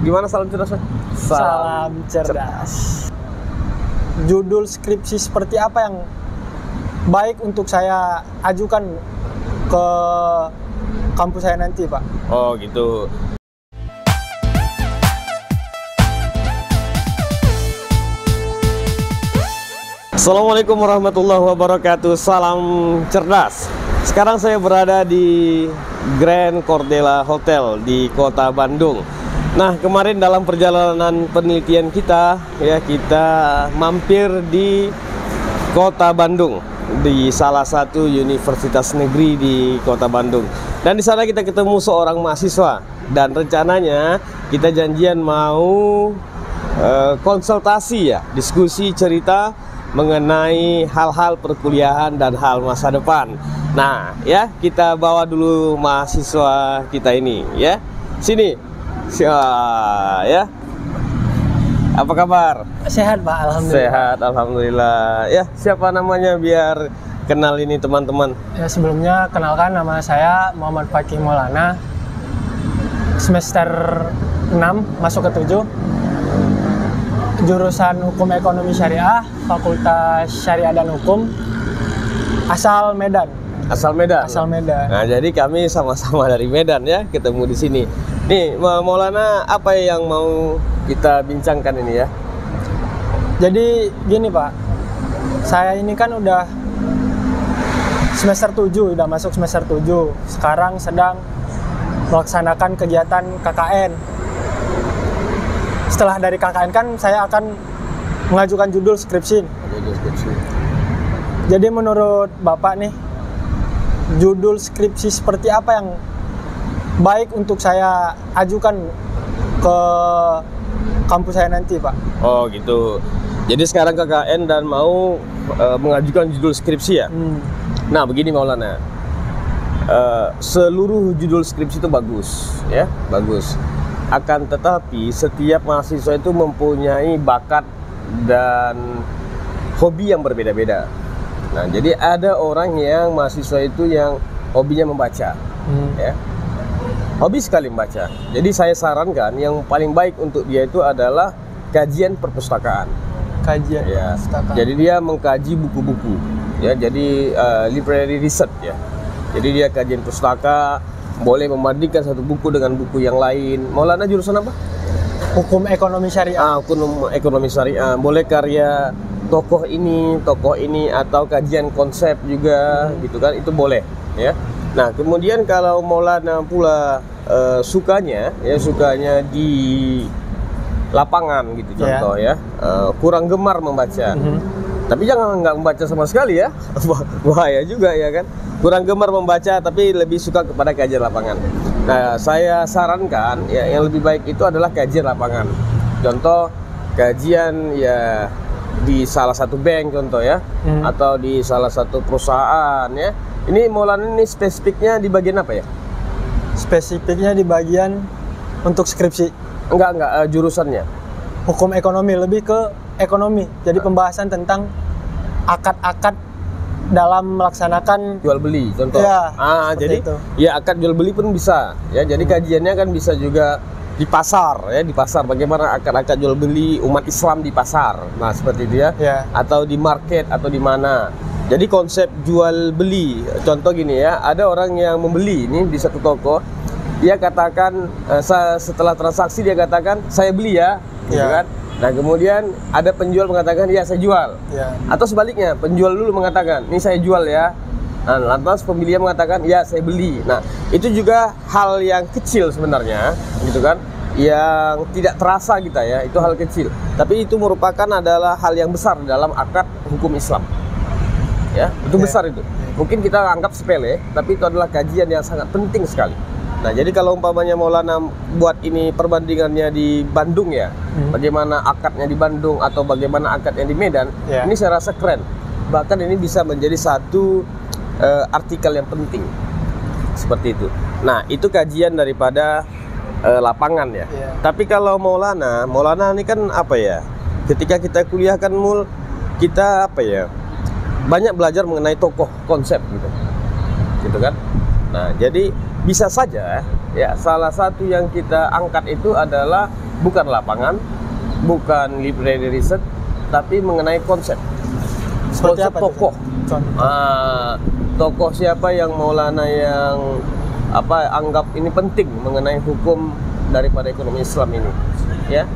Gimana salam cerdas? Salam cerdas. Judul skripsi seperti apa yang baik untuk saya ajukan ke kampus saya nanti, Pak? Oh gitu. Assalamualaikum warahmatullahi wabarakatuh. Salam cerdas. Sekarang saya berada di Grand Cordela Hotel di Kota Bandung. Nah, kemarin dalam perjalanan penelitian kita, ya, kita mampir di Kota Bandung, di salah satu universitas negeri di Kota Bandung. Dan di sana kita ketemu seorang mahasiswa, dan rencananya kita janjian mau konsultasi, ya, diskusi cerita mengenai hal-hal perkuliahan dan hal masa depan. Nah, ya, kita bawa dulu mahasiswa kita ini, ya. Sini. Ya. Apa kabar? Sehat, Pak, alhamdulillah. Sehat, alhamdulillah. Ya, siapa namanya biar kenal ini teman-teman? Ya, sebelumnya kenalkan, nama saya Muhammad Fakih Maulana. Semester 6 masuk ke 7. Jurusan Hukum Ekonomi Syariah, Fakultas Syariah dan Hukum. Asal Medan. Asal Medan. Asal Medan. Nah, jadi kami sama-sama dari Medan, ya, ketemu di sini. Nih, Maulana, apa yang mau kita bincangkan ini, ya? Jadi gini, Pak. Saya ini kan udah semester 7, udah masuk semester 7. Sekarang sedang melaksanakan kegiatan KKN. Setelah dari KKN kan saya akan mengajukan judul skripsi. Jadi menurut Bapak nih, judul skripsi seperti apa yang baik untuk saya ajukan ke kampus saya nanti, Pak? Oh gitu. Jadi sekarang KKN dan mau mengajukan judul skripsi, ya? Nah, begini Maulana, seluruh judul skripsi itu bagus, ya, bagus. Akan tetapi setiap mahasiswa itu mempunyai bakat dan hobi yang berbeda-beda. Nah, jadi ada orang yang mahasiswa itu yang hobinya membaca, ya, hobi sekali membaca. Jadi saya sarankan yang paling baik untuk dia itu adalah kajian perpustakaan. Kajian, ya. Perpustakaan. Jadi dia mengkaji buku-buku, ya. Jadi library research, ya. Jadi dia kajian pustaka, boleh membandingkan satu buku dengan buku yang lain. Maulana jurusan apa? Hukum Ekonomi Syariah. Hukum Ekonomi Syariah. Boleh karya tokoh ini, atau kajian konsep juga, gitu kan? Itu boleh, ya. Nah, kemudian kalau Maulana pula sukanya di lapangan, gitu, contoh, ya, kurang gemar membaca. Tapi jangan nggak membaca sama sekali, ya, bahaya juga, ya kan? Kurang gemar membaca tapi lebih suka kepada kajian lapangan. Nah, saya sarankan, ya, yang lebih baik itu adalah kajian lapangan. Contoh kajian, ya, di salah satu bank, contoh, ya, atau di salah satu perusahaan, ya. Ini Maulana ini spesifiknya di bagian apa, ya? Spesifiknya di bagian untuk skripsi. Enggak, jurusannya. Hukum ekonomi, lebih ke ekonomi. Jadi pembahasan tentang akad-akad dalam melaksanakan jual beli, contoh. Ya, jadi itu. Ya, akad jual beli pun bisa, ya. Jadi kajiannya kan bisa juga di pasar, ya, di pasar bagaimana akad-akad jual beli umat Islam di pasar. Nah, seperti itu, ya. Atau di market atau di mana. Jadi konsep jual beli, contoh gini, ya, ada orang yang membeli ini di satu toko, dia katakan setelah transaksi dia katakan saya beli, ya, gitu kan. Nah, kemudian ada penjual mengatakan ya saya jual, atau sebaliknya penjual dulu mengatakan ini saya jual, ya. Nah, lantas pembeli mengatakan ya saya beli. Nah, itu juga hal yang kecil sebenarnya, gitu kan, yang tidak terasa kita, ya, itu hal kecil. Tapi itu merupakan adalah hal yang besar dalam akad hukum Islam, ya, itu besar itu. Mungkin kita anggap sepele, tapi itu adalah kajian yang sangat penting sekali. Nah, jadi kalau umpamanya Maulana buat ini perbandingannya di Bandung, ya, bagaimana akadnya di Bandung atau bagaimana akadnya di Medan, ini saya rasa keren. Bahkan ini bisa menjadi satu artikel yang penting, seperti itu. Nah, itu kajian daripada lapangan, ya. Tapi kalau Maulana ini kan apa, ya? Ketika kita kuliah kan kita apa, ya? Banyak belajar mengenai tokoh konsep, gitu kan. Nah, jadi bisa saja, ya, salah satu yang kita angkat itu adalah bukan lapangan, bukan library research, tapi mengenai konsep. Seperti Konsep apa tokoh. Tokoh siapa yang Maulana yang anggap ini penting mengenai hukum daripada ekonomi Islam ini, ya.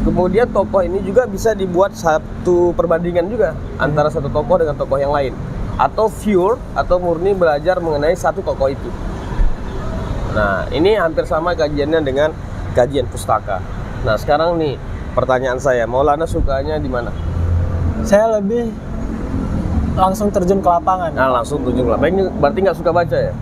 Kemudian tokoh ini juga bisa dibuat satu perbandingan juga antara satu tokoh dengan tokoh yang lain, atau pure atau murni belajar mengenai satu tokoh itu. Nah, ini hampir sama kajiannya dengan kajian pustaka. Nah, sekarang nih pertanyaan saya, Maulana sukanya di mana? Saya lebih langsung terjun ke lapangan. Nah, langsung terjun ke lapangan. Ini berarti nggak suka baca ya?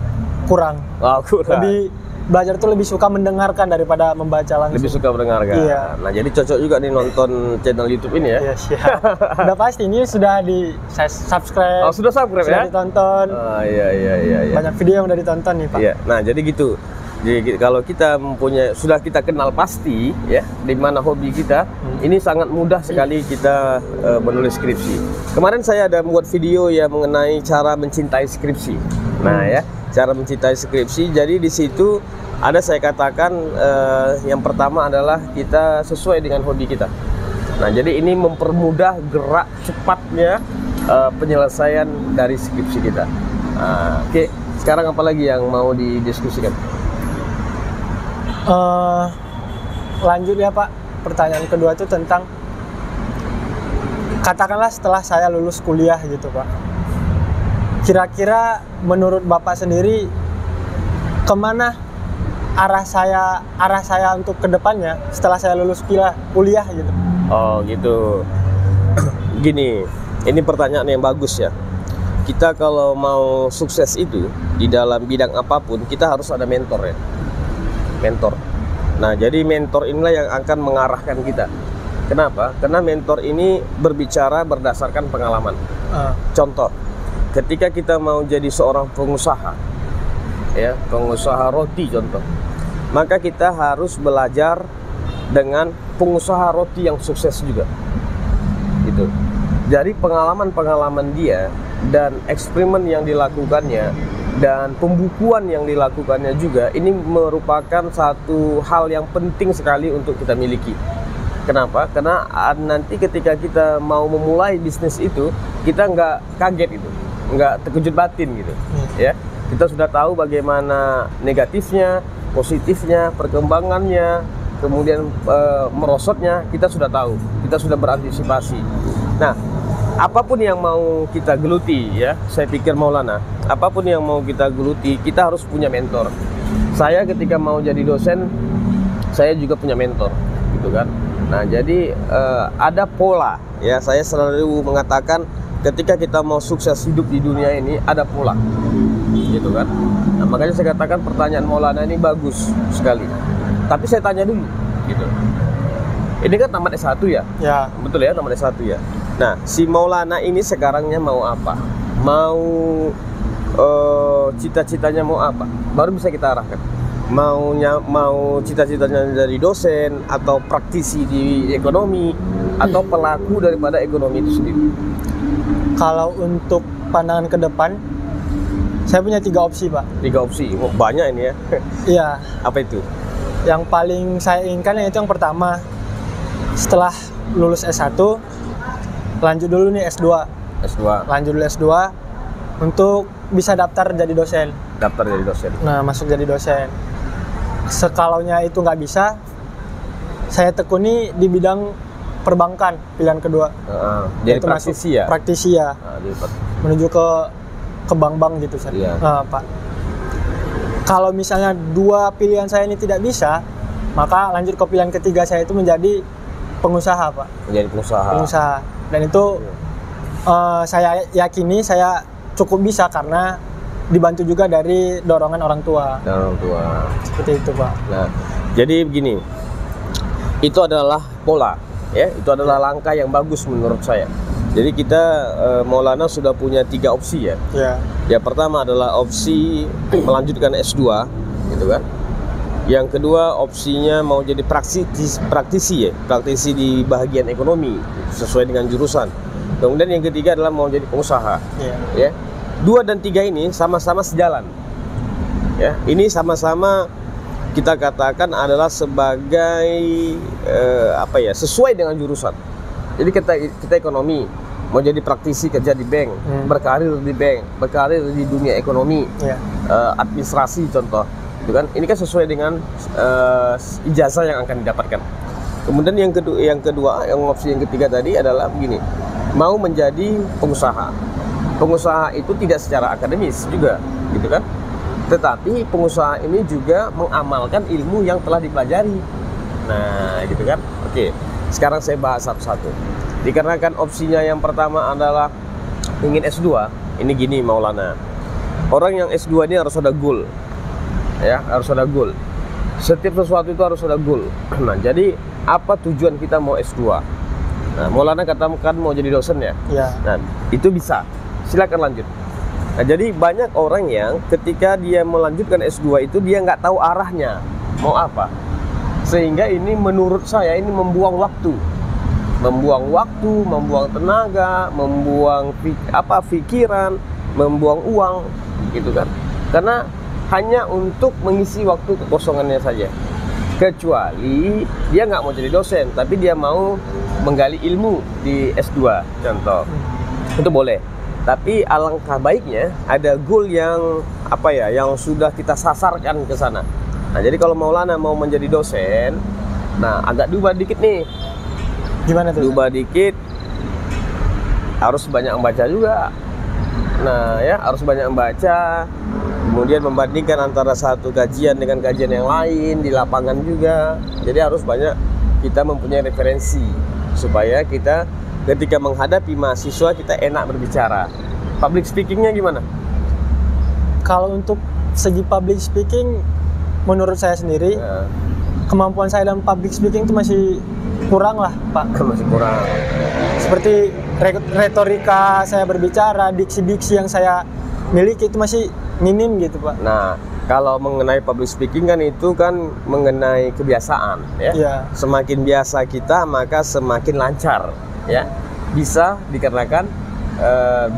Kurang. Oh, kurang. Lebih belajar tuh lebih suka mendengarkan daripada membaca langsung. Lebih suka mendengarkan. Iya. Nah, jadi cocok juga nih nonton channel YouTube ini ya. Iya, siap. Udah pasti ini sudah saya subscribe. Oh, sudah subscribe ya? Sudah ditonton. Oh, iya. Banyak video yang udah ditonton nih, Pak. Iya. Nah, jadi gitu. Jadi kalau kita sudah kita kenal pasti ya di mana hobi kita, ini sangat mudah sekali kita menulis skripsi. Kemarin saya ada membuat video ya mengenai cara mencintai skripsi. Nah, ya, cara mencintai skripsi. Jadi di situ ada saya katakan yang pertama adalah kita sesuai dengan hobi kita. Nah, jadi ini mempermudah gerak cepatnya penyelesaian dari skripsi kita. Oke, sekarang apa lagi yang mau didiskusikan? Lanjut ya Pak, pertanyaan kedua itu tentang katakanlah setelah saya lulus kuliah gitu Pak, kira-kira menurut Bapak sendiri kemana arah saya untuk kedepannya setelah saya lulus kuliah gitu? Oh gitu. Gini, ini pertanyaan yang bagus ya. Kita kalau mau sukses itu di dalam bidang apapun, kita harus ada mentor ya. Mentor. Nah, jadi mentor inilah yang akan mengarahkan kita. Kenapa? Karena mentor ini berbicara berdasarkan pengalaman. Contoh, ketika kita mau jadi seorang pengusaha, ya, pengusaha roti contoh, maka kita harus belajar dengan pengusaha roti yang sukses juga. Gitu. Jadi pengalaman-pengalaman dia dan eksperimen yang dilakukannya dan pembukuan yang dilakukannya juga ini merupakan satu hal yang penting sekali untuk kita miliki. Kenapa? Karena nanti ketika kita mau memulai bisnis itu, kita nggak kaget itu, nggak terkejut batin gitu, ya. Kita sudah tahu bagaimana negatifnya, positifnya, perkembangannya, kemudian merosotnya, kita sudah tahu, kita sudah berantisipasi. Nah, apapun yang mau kita geluti ya, saya pikir Maulana, apapun yang mau kita geluti, kita harus punya mentor. Saya ketika mau jadi dosen, saya juga punya mentor, gitu kan. Nah, jadi ada pola ya, saya selalu mengatakan ketika kita mau sukses hidup di dunia ini, ada pola, gitu kan. Nah, makanya saya katakan pertanyaan Maulana ini bagus sekali. Tapi saya tanya dulu, gitu. Ini kan tamat S1 ya? Ya. Betul ya, tamat S1 ya. Nah, si Maulana ini sekarangnya mau apa? Mau cita-citanya mau apa? Baru bisa kita arahkan. Mau cita-citanya jadi dosen atau praktisi di ekonomi atau pelaku daripada ekonomi itu sendiri. Kalau untuk pandangan ke depan, saya punya 3 opsi Pak. 3 opsi, oh, banyak ini ya. Iya. Apa itu? Yang paling saya inginkan yaitu yang pertama, setelah lulus S1 lanjut dulu nih S2. Lanjut dulu S2 untuk bisa daftar jadi dosen. Daftar jadi dosen. Nah, masuk jadi dosen. Sekalaunya itu nggak bisa, saya tekuni di bidang perbankan, pilihan kedua. Jadi praktisi ya? Praktisi ya. Menuju ke bank-bank gitu. Iya. Nah, Pak. Kalau misalnya 2 pilihan saya ini tidak bisa, maka lanjut ke pilihan ketiga saya itu menjadi pengusaha Pak. Menjadi pengusaha. Dan itu saya yakini saya cukup bisa karena dibantu juga dari dorongan orang tua. Seperti itu Pak. Nah, jadi begini, itu adalah pola, ya, itu adalah langkah yang bagus menurut saya. Jadi kita Maulana sudah punya 3 opsi ya. Yang pertama adalah opsi melanjutkan S2, gitu kan. Yang kedua opsinya mau jadi praktisi di bagian ekonomi sesuai dengan jurusan. Kemudian yang ketiga adalah mau jadi pengusaha. Ya. 2 dan 3 ini sama-sama sejalan. Ya, ini sama-sama kita katakan adalah sebagai sesuai dengan jurusan. Jadi kita ekonomi, mau jadi praktisi kerja di bank, berkarir di bank, berkarir di dunia ekonomi, administrasi contoh, itu kan. Ini kan sesuai dengan ijazah yang akan didapatkan. Kemudian yang kedua, opsi yang ketiga tadi adalah begini, mau menjadi pengusaha. Pengusaha itu tidak secara akademis juga, gitu kan? Tetapi pengusaha ini juga mengamalkan ilmu yang telah dipelajari. Nah, gitu kan? Oke, sekarang saya bahas satu-satu. Dikarenakan opsinya yang pertama adalah ingin S2, ini gini Maulana. Orang yang S2 ini harus ada goal. Ya, harus ada goal. Setiap sesuatu itu harus ada goal. Nah, jadi apa tujuan kita mau S2? Nah, Maulana katakan mau jadi dosen ya? Ya. Nah, itu bisa. Silakan lanjut. Nah, jadi banyak orang yang ketika dia melanjutkan S2 itu dia nggak tahu arahnya mau apa. Sehingga ini menurut saya ini membuang waktu, membuang tenaga, membuang pikiran, membuang uang, gitu kan? Karena hanya untuk mengisi waktu kekosongannya saja. Kecuali dia nggak mau jadi dosen, tapi dia mau menggali ilmu di S2, contoh, itu boleh. Tapi alangkah baiknya ada goal yang yang sudah kita sasarkan ke sana. Nah, jadi kalau Maulana mau menjadi dosen, nah agak diubah dikit nih. Gimana tuh? Diubah dikit, harus banyak membaca juga. Nah, ya harus banyak membaca. Kemudian membandingkan antara satu kajian dengan kajian yang lain di lapangan juga. Jadi harus banyak kita mempunyai referensi supaya kita ketika menghadapi mahasiswa kita enak berbicara. Public speakingnya gimana? Kalau untuk segi public speaking, menurut saya sendiri, kemampuan saya dalam public speaking itu masih kurang lah, Pak. Masih kurang. Seperti retorika saya berbicara, diksi-diksi yang saya miliki itu masih minim gitu, Pak. Nah, kalau mengenai public speaking kan itu kan mengenai kebiasaan, ya. Iya. Semakin biasa kita maka semakin lancar, ya. Bisa dikarenakan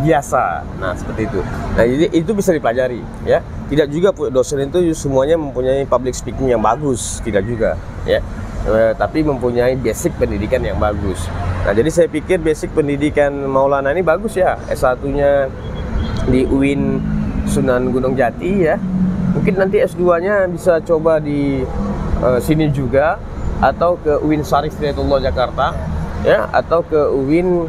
biasa. Nah, seperti itu. Nah, jadi itu bisa dipelajari, ya. Tidak juga dosen itu semuanya mempunyai public speaking yang bagus, tidak juga, ya. Tapi mempunyai basic pendidikan yang bagus. Nah, jadi saya pikir basic pendidikan Maulana ini bagus ya. S1-nya di UIN Sunan Gunung Jati ya. Mungkin nanti S2-nya bisa coba di sini juga, atau ke UIN Syarif Hidayatullah Jakarta ya, atau ke UIN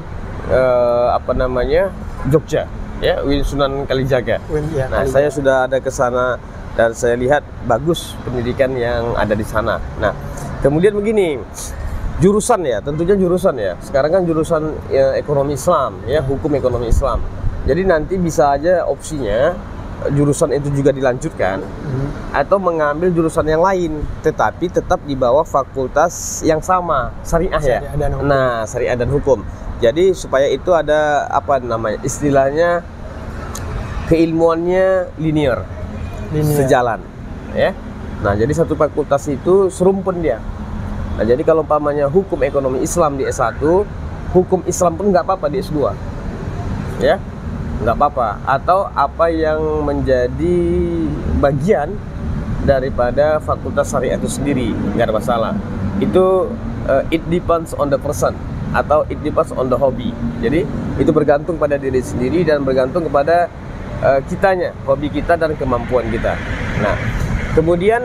Jogja ya, UIN Sunan Kalijaga. Nah, saya sudah ada ke sana dan saya lihat bagus pendidikan yang ada di sana. Nah, kemudian begini, jurusan ya, tentunya jurusan ya. Sekarang kan jurusan ekonomi Islam ya, hukum ekonomi Islam. Jadi nanti bisa aja opsinya jurusan itu juga dilanjutkan atau mengambil jurusan yang lain, tetapi tetap di bawah fakultas yang sama, syariah ya. Nah, syariah dan hukum. Jadi supaya itu ada istilahnya keilmuannya linear. Sejalan ya. Nah, jadi satu fakultas itu serumpun dia. Nah, jadi kalau umpamanya hukum ekonomi Islam di S1, hukum Islam pun nggak apa-apa di S2 ya, nggak apa-apa. Atau apa yang menjadi bagian daripada fakultas syariah itu sendiri, nggak ada masalah. Itu it depends on the person atau it depends on the hobby. Jadi itu bergantung pada diri sendiri dan bergantung kepada kitanya, hobi kita dan kemampuan kita. Nah, kemudian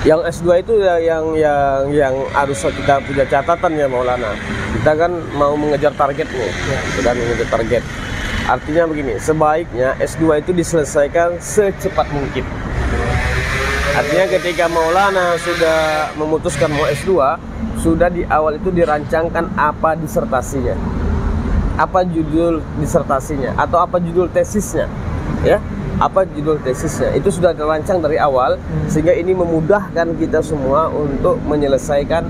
yang S2 itu yang harus kita punya catatan ya Maulana. Kita kan mau mengejar target nih, kita kan mengejar target. Artinya begini, sebaiknya S2 itu diselesaikan secepat mungkin. Artinya ketika Maulana sudah memutuskan mau S2, sudah di awal itu dirancangkan apa disertasinya, apa judul disertasinya, atau apa judul tesisnya, ya, apa judul tesisnya. Itu sudah dirancang dari awal, sehingga ini memudahkan kita semua untuk menyelesaikan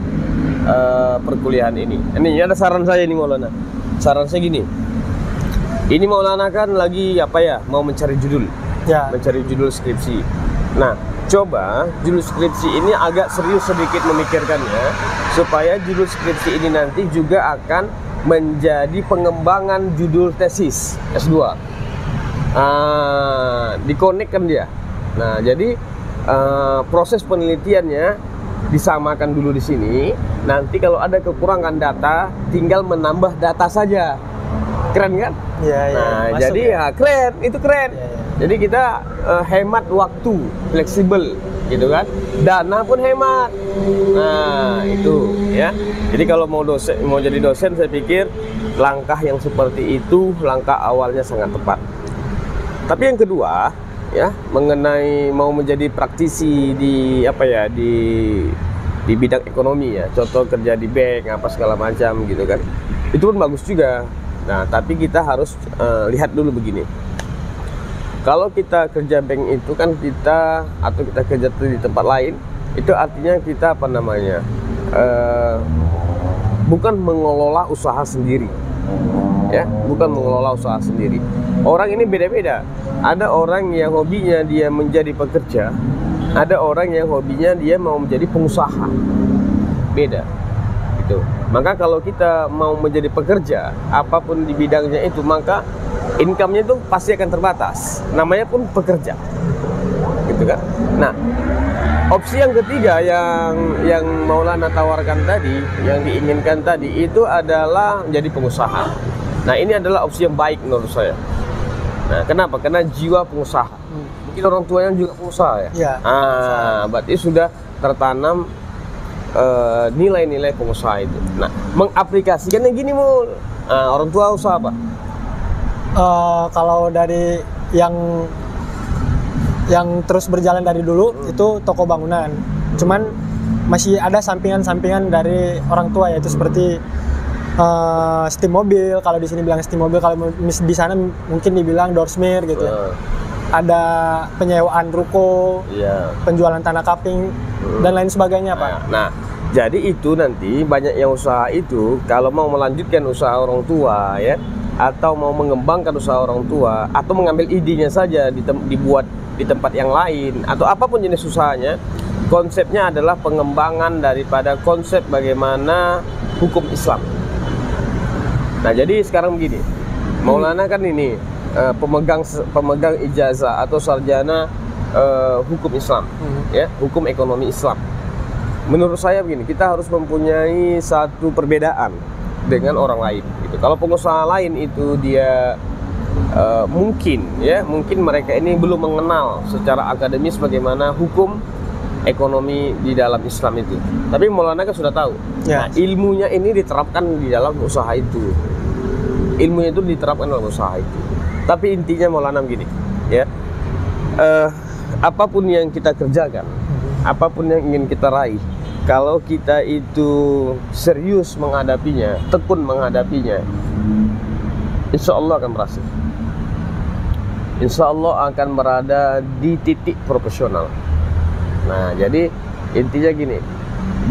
perkuliahan ini. Ini ada saran saya nih Maulana. Saran saya gini. Ini Maulana kan lagi mau mencari judul, mencari judul skripsi. Nah, coba judul skripsi ini agak serius sedikit memikirkannya, supaya judul skripsi ini nanti juga akan menjadi pengembangan judul tesis S2. Dikonekkan dia. Nah, jadi proses penelitiannya disamakan dulu di sini. Nanti kalau ada kekurangan data, tinggal menambah data saja. Keren kan? Iya, Nah, masuk jadi ya keren, itu keren. Iya, iya. Jadi kita hemat waktu, fleksibel, gitu kan? Dana pun hemat. Nah, itu ya. Jadi kalau mau jadi dosen, saya pikir langkah yang seperti itu langkah awalnya sangat tepat. Tapi yang kedua, ya, mengenai mau menjadi praktisi di di bidang ekonomi ya, contoh kerja di bank apa segala macam gitu kan, itu pun bagus juga. Nah, tapi kita harus lihat dulu begini, kalau kita kerja bank itu kan kita kerja di tempat lain, itu artinya kita bukan mengelola usaha sendiri, ya, bukan mengelola usaha sendiri. Orang ini beda-beda. Ada orang yang hobinya dia menjadi pekerja, ada orang yang hobinya dia mau menjadi pengusaha. Beda. Gitu. Maka kalau kita mau menjadi pekerja, apapun di bidangnya itu, maka income-nya itu pasti akan terbatas. Namanya pun pekerja. Gitu kan? Nah, opsi yang ketiga yang Maulana tawarkan tadi, yang diinginkan tadi, itu adalah menjadi pengusaha. Nah, ini adalah opsi yang baik menurut saya. Nah, kenapa? Karena jiwa pengusaha. Mungkin orang tuanya juga pengusaha ya. Ya, berarti sudah tertanam nilai-nilai pengusaha itu. Nah, mengaplikasikannya gini, Mul. Orang tua usaha apa? Kalau dari yang terus berjalan dari dulu itu toko bangunan. Cuman masih ada sampingan-sampingan dari orang tua, yaitu seperti steam mobil. Kalau di sini bilang steam mobil, kalau di sana mungkin dibilang doorsmith gitu ya. Ada penyewaan ruko, penjualan tanah kaping, dan lain sebagainya, Pak. Nah, jadi itu nanti banyak yang usaha itu kalau mau melanjutkan usaha orang tua ya, atau mau mengembangkan usaha orang tua, atau mengambil idenya saja dibuat di tempat yang lain, atau apapun jenis usahanya, konsepnya adalah pengembangan daripada konsep bagaimana hukum Islam. Nah, jadi sekarang begini, Maulana kan ini pemegang ijazah atau sarjana hukum Islam, ya, hukum ekonomi Islam. Menurut saya begini, kita harus mempunyai satu perbedaan dengan orang lain. Gitu. Kalau pengusaha lain itu dia mungkin mereka ini belum mengenal secara akademis bagaimana hukum ekonomi di dalam Islam itu. Tapi Maulana kan sudah tahu. Nah, ilmunya ini diterapkan di dalam usaha itu. Ilmunya itu diterapkan dalam usaha itu. Tapi intinya Maulana begini, ya, apapun yang kita kerjakan, apapun yang ingin kita raih, kalau kita itu serius menghadapinya, tekun menghadapinya, insya Allah akan berhasil. Insya Allah akan berada di titik profesional. Nah, jadi intinya gini,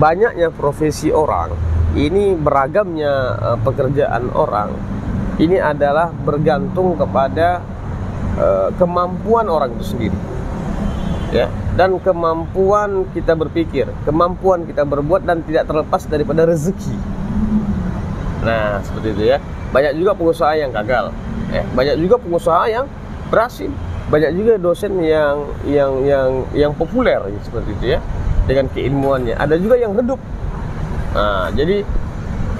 banyaknya profesi orang, ini beragamnya pekerjaan orang, ini adalah bergantung kepada kemampuan orang itu sendiri, ya, dan kemampuan kita berpikir, kemampuan kita berbuat, dan tidak terlepas daripada rezeki. Nah, seperti itu ya. Banyak juga pengusaha yang gagal, ya. Banyak juga pengusaha yang berhasil. Banyak juga dosen yang populer, seperti itu ya, dengan keilmuannya. Ada juga yang redup. Nah, jadi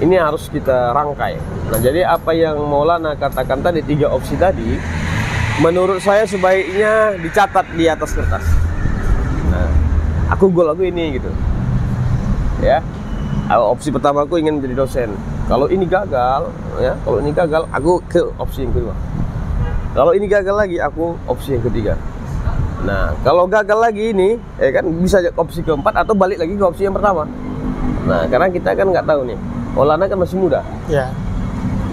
ini harus kita rangkai. Nah, jadi apa yang Maulana katakan tadi, 3 opsi tadi, menurut saya sebaiknya dicatat di atas kertas. Nah, aku ini gitu, ya. Opsi pertama aku ingin menjadi dosen. Kalau ini gagal, ya, aku ke opsi yang kedua. Kalau ini gagal lagi, aku opsi yang ketiga. Nah, kalau gagal lagi ini, ya kan, bisa opsi keempat atau balik lagi ke opsi yang pertama. Nah, karena kita kan nggak tahu nih. Maulana kan masih muda. Ya.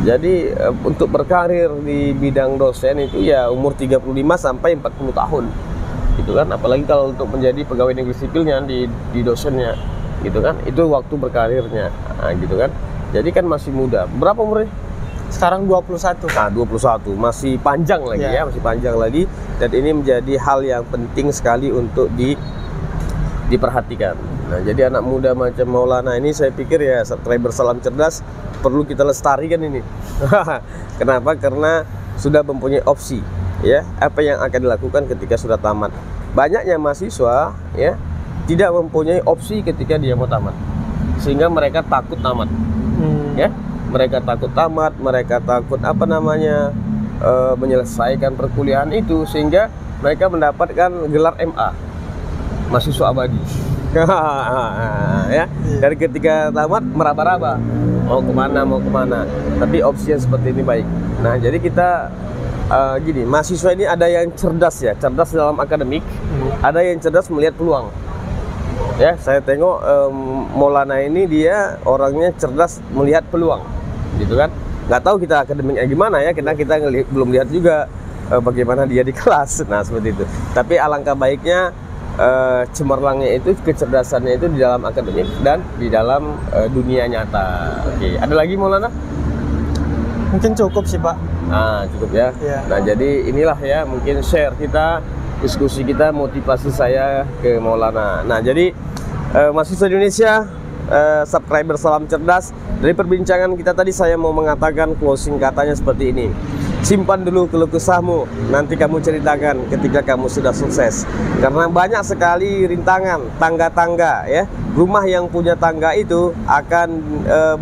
Jadi untuk berkarir di bidang dosen itu ya umur 35 sampai 40 tahun. Gitu kan, apalagi kalau untuk menjadi pegawai negeri sipilnya di dosennya, gitu kan. Itu waktu berkarirnya. Nah, gitu kan. Jadi kan masih muda. Berapa umurnya? Sekarang 21. Nah, 21. Masih panjang lagi ya, masih panjang lagi, dan ini menjadi hal yang penting sekali untuk diperhatikan. Nah, jadi anak muda macam Maulana ini saya pikir ya, subscriber Salam Cerdas perlu kita lestarikan ini. Kenapa? Karena sudah mempunyai opsi, ya, apa yang akan dilakukan ketika sudah tamat. banyaknya mahasiswa ya tidak mempunyai opsi ketika dia mau tamat, sehingga mereka takut tamat. Ya, mereka takut tamat, mereka takut menyelesaikan perkuliahan itu, sehingga mereka mendapatkan gelar MA, mahasiswa abadi. Ya, dari ketika tamat meraba-raba mau kemana. Tapi opsi yang seperti ini baik. Nah, jadi kita gini, mahasiswa ini ada yang cerdas ya, cerdas dalam akademik, ada yang cerdas melihat peluang. Ya, saya tengok Maulana ini dia orangnya cerdas melihat peluang, gitu kan? Nggak tahu kita akademiknya gimana ya, kita belum lihat juga bagaimana dia di kelas. Nah, seperti itu. Tapi alangkah baiknya cemerlangnya itu, kecerdasannya itu di dalam akademik dan di dalam dunia nyata. Oke, ada lagi Maulana? Mungkin cukup sih Pak. Nah, cukup ya. Nah, jadi inilah ya mungkin share kita, diskusi kita, motivasi saya ke Maulana. Nah, jadi mahasiswa Indonesia, subscriber Salam Cerdas, dari perbincangan kita tadi saya mau mengatakan closing katanya seperti ini. Simpan dulu keluh kesahmu, nanti kamu ceritakan ketika kamu sudah sukses. Karena banyak sekali rintangan, tangga-tangga ya. Rumah yang punya tangga itu akan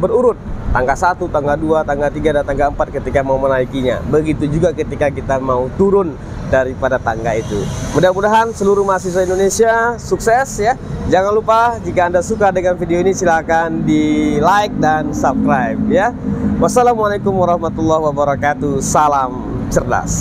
berurut. Tangga 1, tangga 2, tangga 3, dan tangga 4 ketika mau menaikinya. Begitu juga ketika kita mau turun daripada tangga itu. Mudah-mudahan seluruh mahasiswa Indonesia sukses ya. Jangan lupa jika Anda suka dengan video ini silahkan di like dan subscribe ya. Wassalamualaikum warahmatullahi wabarakatuh. Salam cerdas.